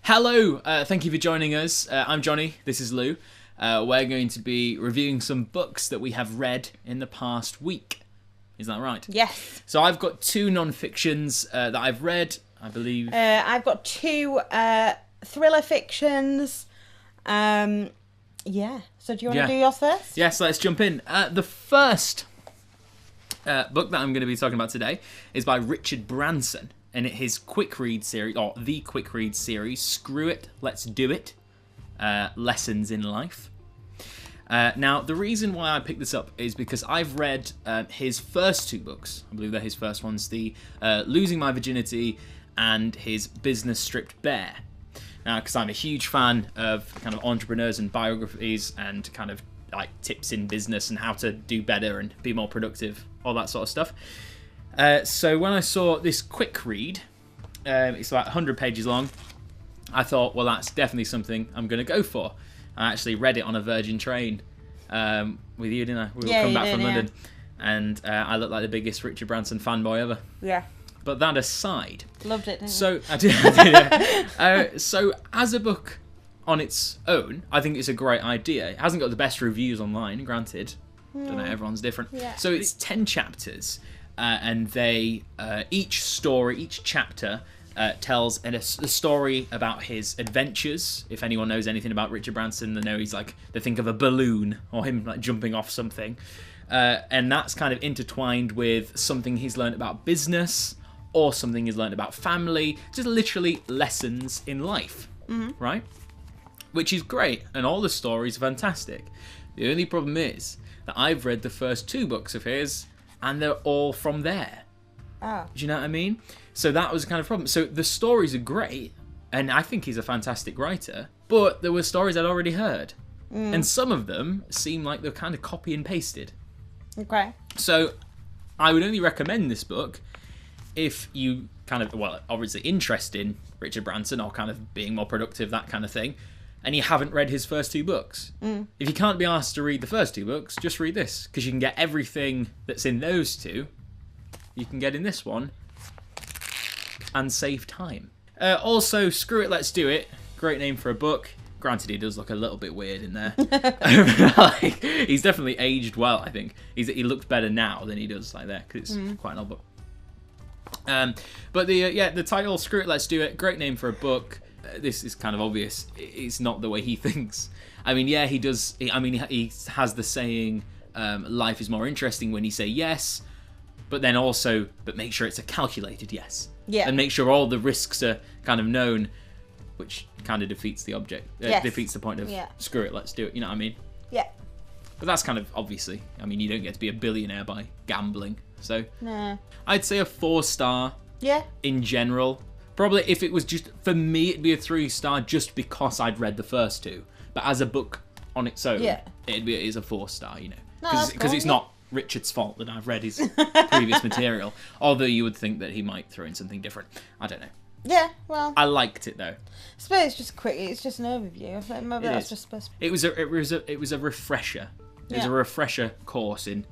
Hello, thank you for joining us. I'm Johnny, this is Lou. We're going to be reviewing some books that we have read in the past week. Is that right? Yes. So I've got two non-fictions that I've read, I believe. I've got two thriller fictions. Yeah. So do you want to do yours first? Yes, let's jump in. The first book that I'm going to be talking about today is by Richard Branson. And his quick read series, or the quick read series, Screw It, Let's Do It, Lessons in Life. Now, the reason why I picked this up is because I've read his first two books. I believe they're his first ones, the Losing My Virginity and his Business Stripped Bare. Now, because I'm a huge fan of kind of entrepreneurs and biographies and kind of like tips in business and how to do better and be more productive, all that sort of stuff. So when I saw this quick read, it's about 100 pages long, I thought, well, that's definitely something I'm going to go for. I actually read it on a Virgin train with you, didn't I? We were coming back from London, and I looked like the biggest Richard Branson fanboy ever. Yeah. But that aside... Loved it, didn't you? So, I did. So as a book on its own, I think it's a great idea. It hasn't got the best reviews online, granted. Don't know, everyone's different. Yeah. So it's 10 chapters. And they each chapter tells a story about his adventures. If anyone knows anything about Richard Branson, they know they think of a balloon or him like jumping off something, and that's kind of intertwined with something he's learned about business or something he's learned about family, just literally lessons in life, right? Which is great, and all the stories are fantastic. The only problem is that I've read the first two books of his, and they're all from there. Oh. Do you know what I mean? So that was the kind of problem. So the stories are great, and I think he's a fantastic writer, but there were stories I'd already heard. And some of them seem like they're kind of copy and pasted. Okay. So I would only recommend this book if you kind of, well, obviously interested in Richard Branson or kind of being more productive, that kind of thing, and you haven't read his first two books. If you can't be asked to read the first two books, just read this, because you can get everything that's in those two, you can get in this one, and save time. Also, Screw It, Let's Do It. Great name for a book. Granted, he does look a little bit weird in there. He's definitely aged well, I think. He looks better now than he does like there, because it's quite an old book. But the title, Screw It, Let's Do It. Great name for a book. This is kind of obvious. It's not the way he thinks. I mean, yeah, he does. He has the saying, life is more interesting when you say yes, but then also, but make sure it's a calculated yes. Yeah. And make sure all the risks are kind of known, which kind of defeats the object. Yes. Defeats the point of screw it, let's do it. You know what I mean? Yeah. But that's kind of, obviously, I mean, you don't get to be a billionaire by gambling. So, Nah. I'd say a 4-star Yeah. in general. Probably if it was just, for me, it'd be a 3-star just because I'd read the first two. But as a book on its own, it's a 4-star, you know. Because it's not Richard's fault that I've read his previous material. Although you would think that he might throw in something different. I don't know. Yeah, well. I liked it, though. I suppose it's just quick. It's just an overview. I think maybe that's just supposed to be. It was a refresher. It was a refresher course in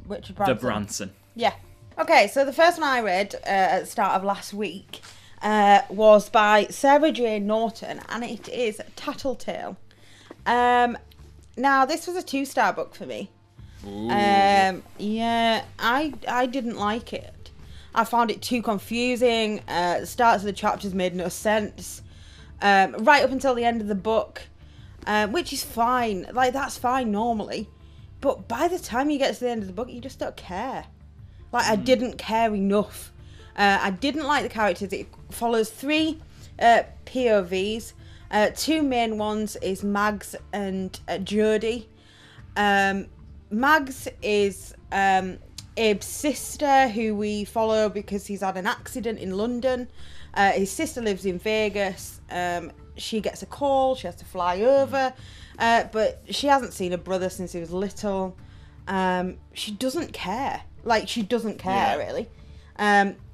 Richard Branson. the Branson. Yeah. Okay, so the first one I read at the start of last week was by Sarah J. Norton, and it is Tattletale. Now, this was a 2-star book for me. Yeah, I didn't like it. I found it too confusing. The starts of the chapters made no sense. Right up until the end of the book, which is fine. Like, that's fine normally. But by the time you get to the end of the book, you just don't care. Like, I didn't care enough. I didn't like the characters. It follows 3 POVs. 2 main ones is Mags and Jodie. Mags is Abe's sister, who we follow because he's had an accident in London. His sister lives in Vegas. She gets a call. She has to fly over. But she hasn't seen her brother since he was little. She doesn't care. Like, she doesn't care, really.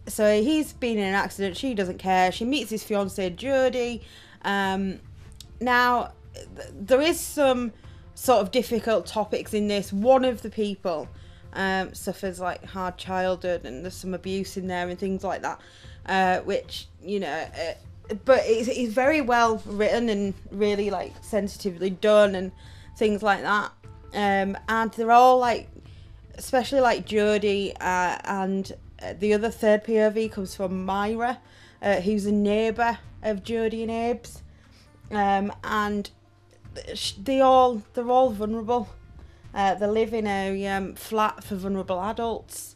So he's been in an accident. She doesn't care. She meets his fiancée, Jodie. Now, there is some sort of difficult topics in this. One of the people suffers like hard childhood, and there's some abuse in there and things like that, which, you know, but it's very well written and really like sensitively done and things like that. And they're all like, especially like Jodie and the other third POV comes from Myra, who's a neighbour of Jodie and Abe's, and they're all vulnerable. They live in a flat for vulnerable adults,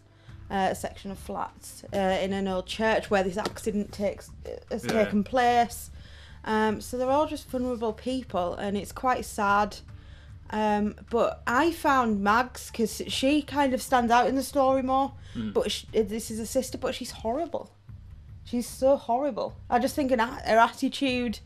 a section of flats in an old church where this accident has taken place. So they're all just vulnerable people, and it's quite sad. But I found Mags, because she kind of stands out in the story more. But this is a sister, but she's horrible. She's so horrible. I just think her attitude,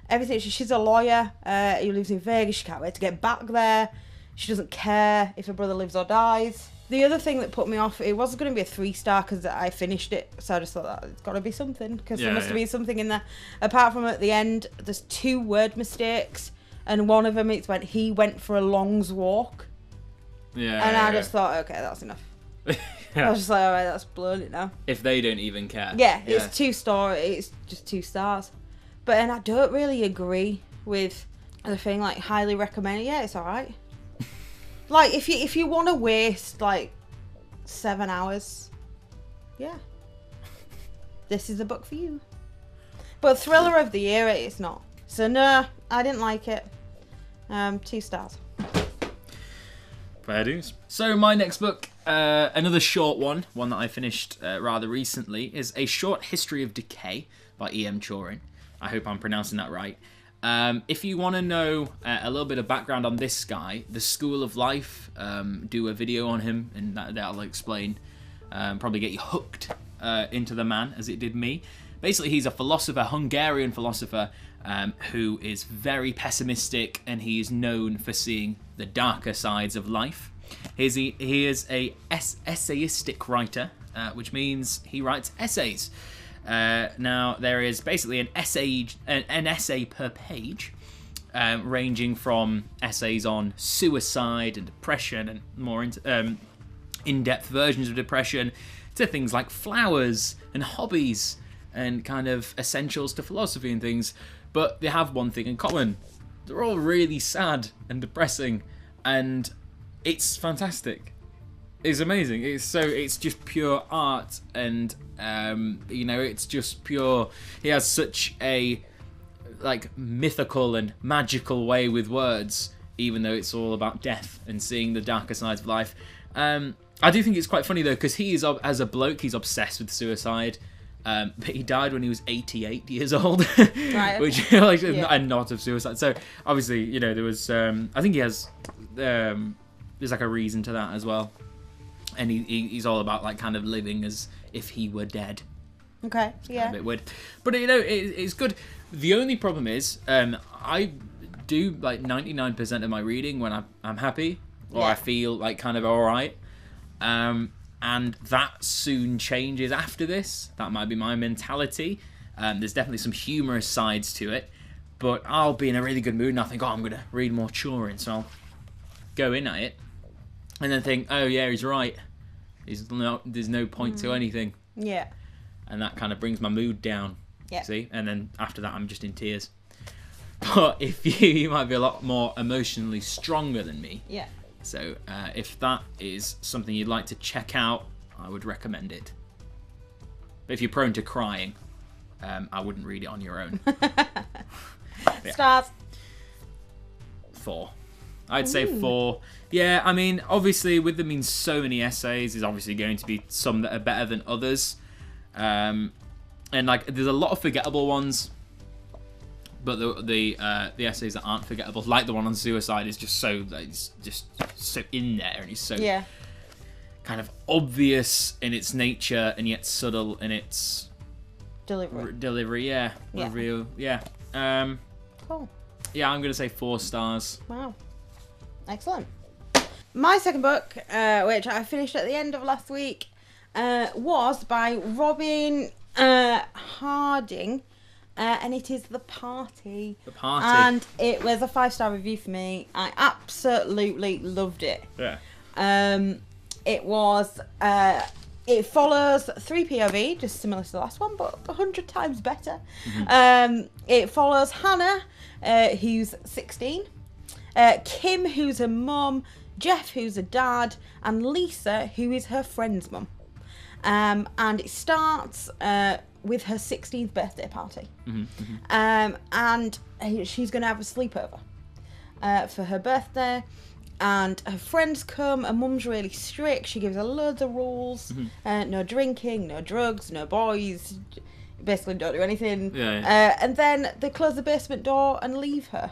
everything. She's a lawyer who lives in Vegas. She can't wait to get back there. She doesn't care if her brother lives or dies. The other thing that put me off, it wasn't going to be a 3-star because I finished it, so I just thought that it's got to be something, because there must be something in there. Apart from at the end, there's 2 word mistakes, and one of them is when he went for a long's walk. And I just thought, okay, that's enough. I was just like, alright, that's blown it now. If they don't even care. Yeah, it's 2 stars. It's just 2 stars. But and I don't really agree with the thing like highly recommended. Yeah, it's alright. Like if you want to waste like 7 hours, yeah, this is a book for you. But thriller of the year, it's not. So no, I didn't like it. 2 stars. Fair dues. So my next book, another short one that I finished rather recently, is A Short History of Decay by E.M. Chorin. I hope I'm pronouncing that right. If you want to know a little bit of background on this guy, The School of Life do a video on him, and that'll explain, probably get you hooked into the man, as it did me. Basically, he's a philosopher, Hungarian philosopher, who is very pessimistic, and he is known for seeing the darker sides of life. He is a essayistic writer, which means he writes essays. Now, there is basically an essay per page, ranging from essays on suicide and depression and more in-depth versions of depression to things like flowers and hobbies and kind of essentials to philosophy and things. But they have one thing in common. They're all really sad and depressing, and it's fantastic. It's amazing. It's just pure art, and it's just pure. He has such a like mythical and magical way with words, even though it's all about death and seeing the darker sides of life. I do think it's quite funny though, because he is, as a bloke, he's obsessed with suicide. But he died when he was 88 years old, right, which and not of suicide. So obviously, there was. I think he has. There's like a reason to that as well. And he's all about like kind of living as if he were dead. Okay, it's kind of a bit weird, but it's good. The only problem is, I do like 99% of my reading when I'm happy or I feel like kind of all right, and that soon changes after this. That might be my mentality. There's definitely some humorous sides to it, but I'll be in a really good mood and I think, I'm gonna read more Chorin, so I'll go in at it. And then think, oh yeah, he's right. There's no point to anything. Yeah. And that kind of brings my mood down. Yeah. See? And then after that, I'm just in tears. But if you might be a lot more emotionally stronger than me. Yeah. So if that is something you'd like to check out, I would recommend it. But if you're prone to crying, I wouldn't read it on your own. Stars. 4. I'd say 4. Yeah, I mean, obviously, with them being so many essays, there's obviously going to be some that are better than others. And, like, there's a lot of forgettable ones. But the essays that aren't forgettable, like the one on suicide, is just so in there. And it's so kind of obvious in its nature and yet subtle in its delivery, yeah. Reveal, yeah. Cool. Yeah, I'm going to say 4 stars. Wow. Excellent. My second book, which I finished at the end of last week, was by Robin Harding, and it is The Party. The Party. And it was a 5-star review for me. I absolutely loved it. Yeah. It was It follows 3 POV, just similar to the last one, but 100 times better. It follows Hannah, who's 16, Kim, who's her mum, Jeff, who's her dad, and Lisa, who is her friend's mum. And it starts with her 16th birthday party. And she's going to have a sleepover for her birthday. And her friends come, her mum's really strict. She gives her loads of rules. No drinking, no drugs, no boys. Basically don't do anything. And then they close the basement door and leave her.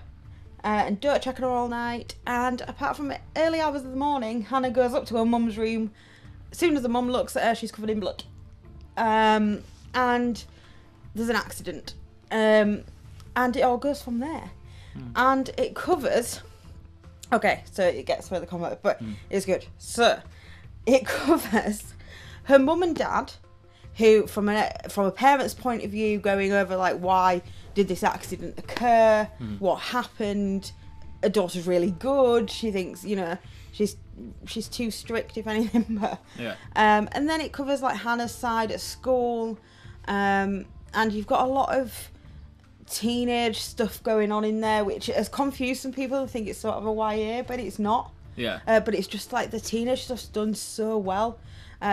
And don't check on her all night. And apart from early hours of the morning, Hannah goes up to her mum's room. As soon as the mum looks at her, she's covered in blood. And there's an accident. And it all goes from there. And it covers... Okay, so it gets further complicated, but it's good. So, it covers her mum and dad, who, from a parent's point of view, going over, like, why did this accident occur, what happened, her daughter's really good, she thinks, you know, she's too strict, if anything, but... and then it covers, like, Hannah's side at school, and you've got a lot of teenage stuff going on in there, which has confused some people. I think it's sort of a YA, but it's not. But it's just like the teenage stuff's done so well,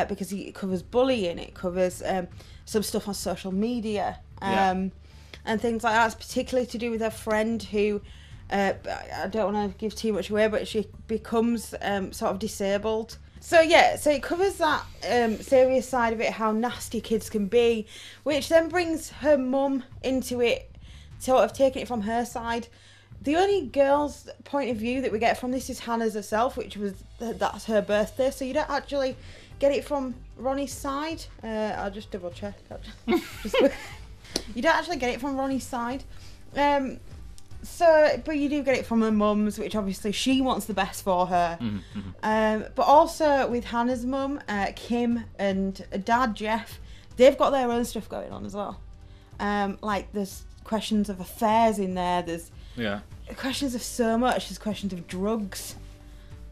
because it covers bullying, it covers some stuff on social media, and things like that. It's particularly to do with her friend who, I don't want to give too much away, but she becomes sort of disabled. So it covers that serious side of it, how nasty kids can be, which then brings her mum into it, sort of taking it from her side. The only girl's point of view that we get from this is Hannah's herself, which was that's her birthday, so you don't actually get it from Ronnie's side. I'll just double check. You don't actually get it from Ronnie's side. But you do get it from her mum's, which obviously she wants the best for her. But also with Hannah's mum, Kim, and dad Jeff, they've got their own stuff going on as well. Like there's questions of affairs in there. There's questions of so much. There's questions of drugs.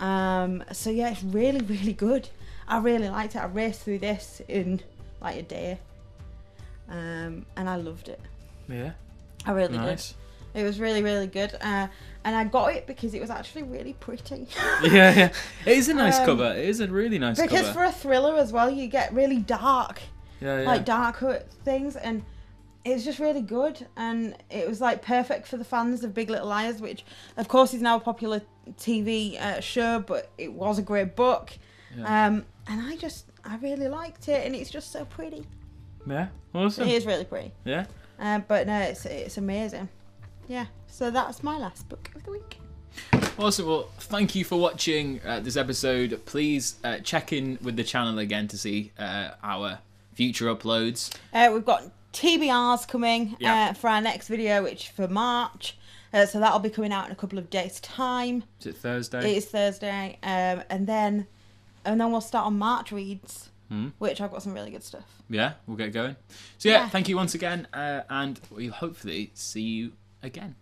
So yeah, it's really, really good. I really liked it. I raced through this in like a day, and I loved it. I really did. It was really, really good. And I got it because it was actually really pretty. It is a nice cover. It is a really nice cover. Because for a thriller as well, you get really dark. Like dark things. And it was just really good. And it was like perfect for the fans of Big Little Liars, which of course is now a popular TV show, but it was a great book. And I really liked it. And it's just so pretty. Yeah, awesome. It is really pretty. Yeah. But no, it's amazing. Yeah, so that's my last book of the week. Awesome. Well, thank you for watching this episode. Please check in with the channel again to see our future uploads. We've got TBRs coming for our next video, which is for March. So that'll be coming out in a couple of days' time. Is it Thursday? It is Thursday. And then we'll start on March reads, which I've got some really good stuff. Yeah, we'll get going. So yeah, thank you once again, and we'll hopefully see you again.